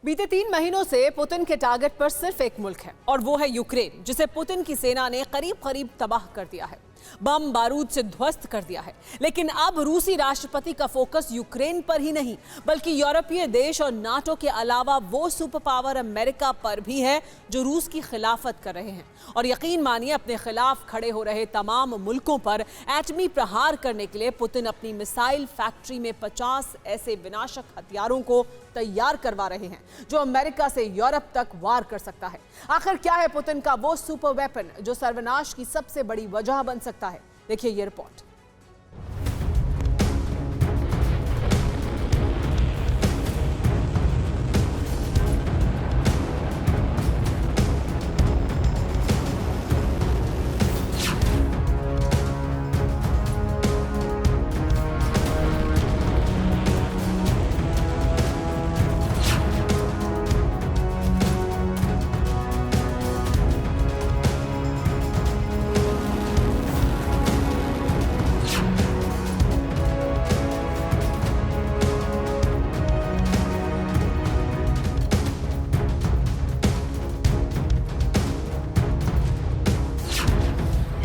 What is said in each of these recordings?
बीते 3 महीनों से पुतिन के टारगेट पर सिर्फ एक मुल्क है और वो है यूक्रेन, जिसे पुतिन की सेना ने करीब करीब तबाह कर दिया है, बम बारूद से ध्वस्त कर दिया है। लेकिन अब रूसी राष्ट्रपति का फोकस यूक्रेन पर ही नहीं बल्कि यूरोपीय देश और नाटो के अलावा वो सुपर पावर अमेरिका पर भी है जो रूस की खिलाफत कर रहे हैं। और यकीन मानिए, अपने खिलाफ खड़े हो रहे तमाम मुल्कों पर एटमी प्रहार करने के लिए पुतिन अपनी मिसाइल फैक्ट्री में 50 ऐसे विनाशक हथियारों को तैयार करवा रहे हैं जो अमेरिका से यूरोप तक वार कर सकता है। आखिर क्या है पुतिन का वो सुपर वेपन जो सर्वनाश की सबसे बड़ी वजह बन सकता है? देखिए ये रिपोर्ट।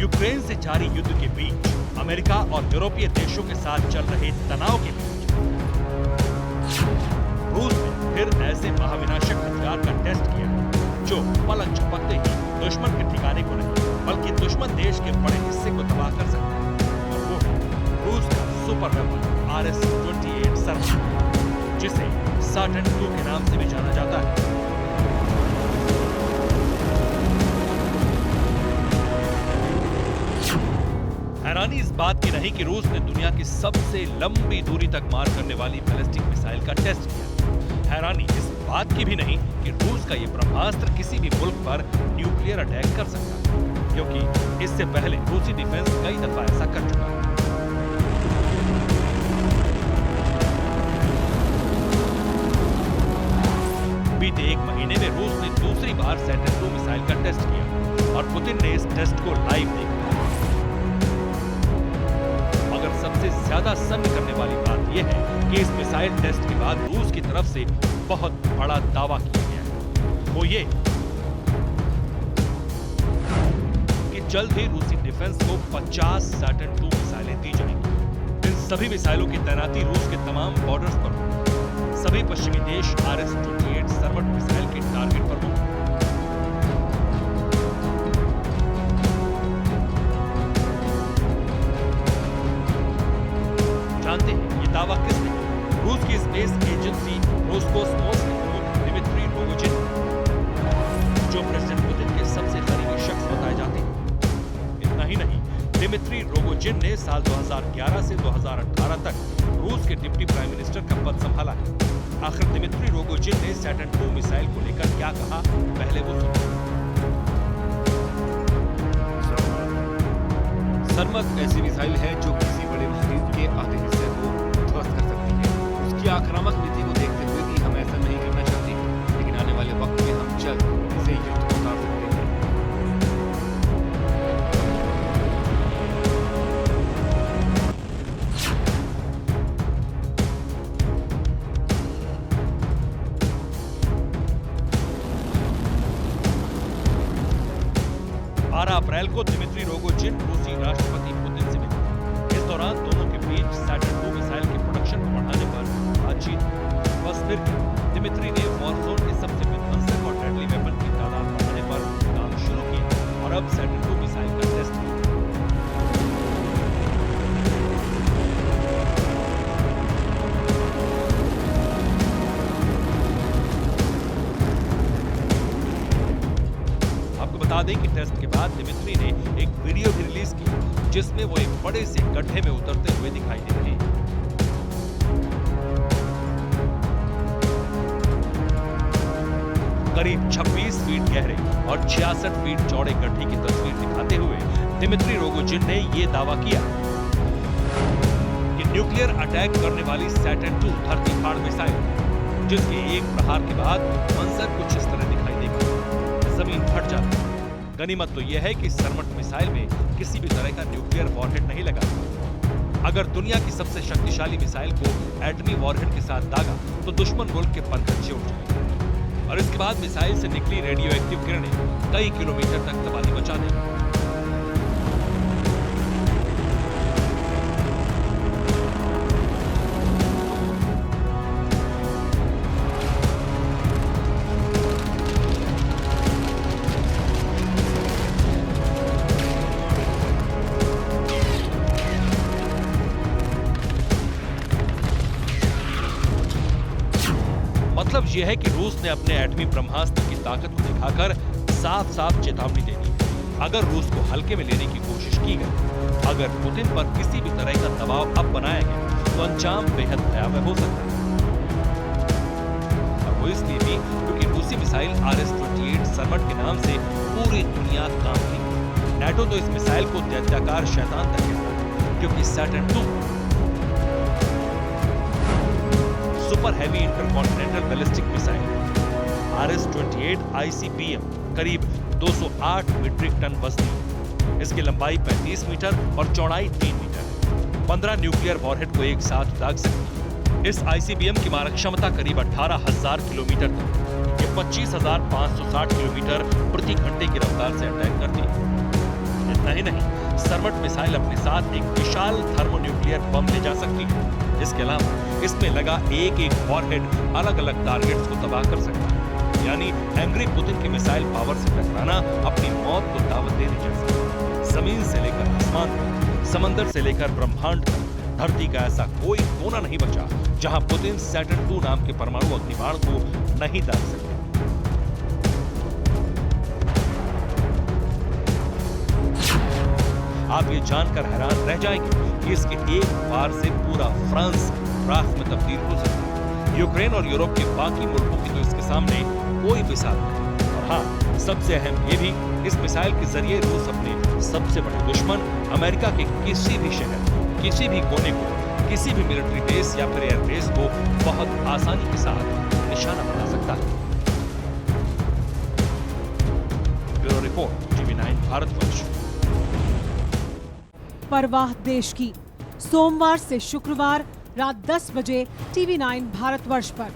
यूक्रेन से जारी युद्ध के बीच अमेरिका और यूरोपीय देशों के साथ चल रहे तनाव के बीच रूस ने फिर ऐसे महाविनाशक हथियार का टेस्ट किया जो पलक झपकते ही दुश्मन के ठिकाने को नहीं बल्कि दुश्मन देश के बड़े हिस्से को तबाह कर सकता है। और वो है रूस का सुपर वेपन RS-28 सर्वनाश, जिसे साटन 2 के नाम से भी जाना जाता है। हैरानी इस बात की नहीं कि रूस ने दुनिया की सबसे लंबी दूरी तक मार करने वाली बैलिस्टिक मिसाइल का टेस्ट किया। हैरानी इस बात की भी नहीं कि रूस का यह ब्रह्मास्त्र किसी भी मुल्क पर न्यूक्लियर अटैक कर सकता है, क्योंकि इससे पहले रूसी डिफेंस कई दफा ऐसा कर चुका है। बीते 1 महीने में रूस ने दूसरी बार सैटर्न 2 मिसाइल का टेस्ट किया और पुतिन ने इस टेस्ट को लाइव देखा। सबसे ज्यादा सन्न करने वाली बात यह है कि इस मिसाइल टेस्ट के बाद रूस की तरफ से बहुत बड़ा दावा किया गया है। वो ये कि जल्द ही रूसी डिफेंस को 50 सैटर्न 2 मिसाइलें दी जाएंगी। इन सभी मिसाइलों की तैनाती रूस के तमाम बॉर्डर्स पर होगी। सभी पश्चिमी देश RS-28 सर्वट मिसाइल के टारगेट पर होंगे। जानते हैं ये दावा किसने किया? रूस की स्पेस एजेंसी रोसकोसमोस के प्रमुख दिमित्री रोगोजिन, जो प्रेसिडेंट पुतिन के सबसे करीबी शख्स बताए जाते हैं। इतना ही नहीं, दिमित्री रोगोजिन ने साल 2011 से 2018 तक रूस के डिप्टी प्राइम मिनिस्टर का पद संभाला है। आखिर दिमित्री रोगोजिन ने सैटर्न 2 मिसाइल को लेकर क्या कहा, पहले वो सुनिए। सर्मक ऐसी मिसाइल है जो किसी बड़े शरीर के आधे हिस्से को ध्वस्त कर सकती है। उसकी आक्रामक नीति को देखते हुए भी हम ऐसा नहीं करना चाहते, लेकिन आने वाले वक्त में हम जल्द इसे युद्ध में उतार सकते हैं। अप्रैल को दिमित्री रोगोजिन रूसी राष्ट्रपति पुतिन से मिले। इस दौरान दोनों के बीच सैटर्न 2 मिसाइल के प्रोडक्शन को बढ़ाने पर बातचीत। बस फिर दिमित्री ने वॉरजोन के सबसे विध्वंसक और डेडली वेपन की तादाद बढ़ाने पर काम शुरू किया और अब सैटर्न 2 मिसाइल का टेस्ट किया। बता दें कि टेस्ट के बाद दिमित्री ने एक वीडियो भी रिलीज की जिसमें वो एक बड़े से गड्ढे में उतरते हुए दिखाई दे रहे हैं। करीब 26 फीट गहरे और 66 फीट चौड़े गड्ढे की तस्वीर दिखाते हुए दिमित्री रोगोजिन ने यह दावा किया कि न्यूक्लियर अटैक करने वाली सैटर्न 2 धरती फाड़ मिसाइल, जिसके एक प्रहार के बाद मंजर कुछ इस तरह दिखाई देगा, जमीन फट जाती है। गनीमत तो यह है कि सर्मट मिसाइल में किसी भी तरह का न्यूक्लियर वॉरहेड नहीं लगा। अगर दुनिया की सबसे शक्तिशाली मिसाइल को एटमी वॉरहेड के साथ दागा तो दुश्मन मुल्क के परखच्चे उठ जाएंगे। बाद मिसाइल से निकली रेडियो एक्टिव किरणें कई किलोमीटर तक तबाही मचा देंगी। मतलब यह है कि रूस ने अपने एटमी ब्रह्मास्त्र की ताकत को दिखाकर साफ-साफ चेतावनी दे दी। अगर रूस को हल्के में लेने की कोशिश की गई, अगर पुतिन पर किसी भी तरह का दबाव अब बनाया गया, तो अंजाम बेहद भयावह हो सकता है। और वो इसलिए भी क्योंकि रूसी मिसाइल RS-28 सरमट के नाम से पूरी दुनिया कांपती। नाटो तो इस मिसाइल को दैत्याकार शैतान तक कहता है, क्योंकि Saturn II super heavy intercontinental ballistic missile RS-28 ICBM करीब 208 मीट्रिक टन वजनी। इसकी लंबाई 35 मीटर और चौड़ाई 3 मीटर है। 15 न्यूक्लियर वॉरहेड को एक साथ दाग सकती है। इस ICBM की मारक क्षमता करीब 18,000 किलोमीटर तक। ये 25,560 किलोमीटर प्रति घंटे की रफ्तार से अटैक करती है। इतना ही नहीं, सरमट मिसाइल अपने साथ एक विशाल थर्मोन्यूक्लियर बम ले जा सकती है। इसके अलावा इसमें लगा एक वॉरहेड अलग अलग टारगेट्स को तबाह कर सकता है। यानी एंग्री पुतिन की मिसाइल पावर से टकराना अपनी मौत को दावत देने जैसा है। जमीन से लेकर आसमान तक, समंदर से लेकर ब्रह्मांड तक, धरती का ऐसा कोई कोना नहीं बचा जहां पुतिन सैटर्न II नाम के परमाणु अग्निबाण को नहीं दाग सकते। आप ये जानकर हैरान रह जाएंगे कि इसके एक वार से पूरा फ्रांस राख में तब्दील हो सकता है। यूक्रेन और यूरोप के बाकी मुल्कों की तो इसके सामने कोई मिसाल नहीं। और हाँ, सबसे अहम ये भी, इस मिसाइल के जरिए रूस अपने सबसे बड़े दुश्मन अमेरिका के किसी भी शहर, किसी भी कोने को, किसी भी मिलिट्री बेस या फिर एयर बेस को बहुत आसानी के साथ निशाना बना सकता है। Bureau report, TV9 Bharatvarsh. परवाह देश की, सोमवार से शुक्रवार रात 10 बजे TV9 भारतवर्ष पर।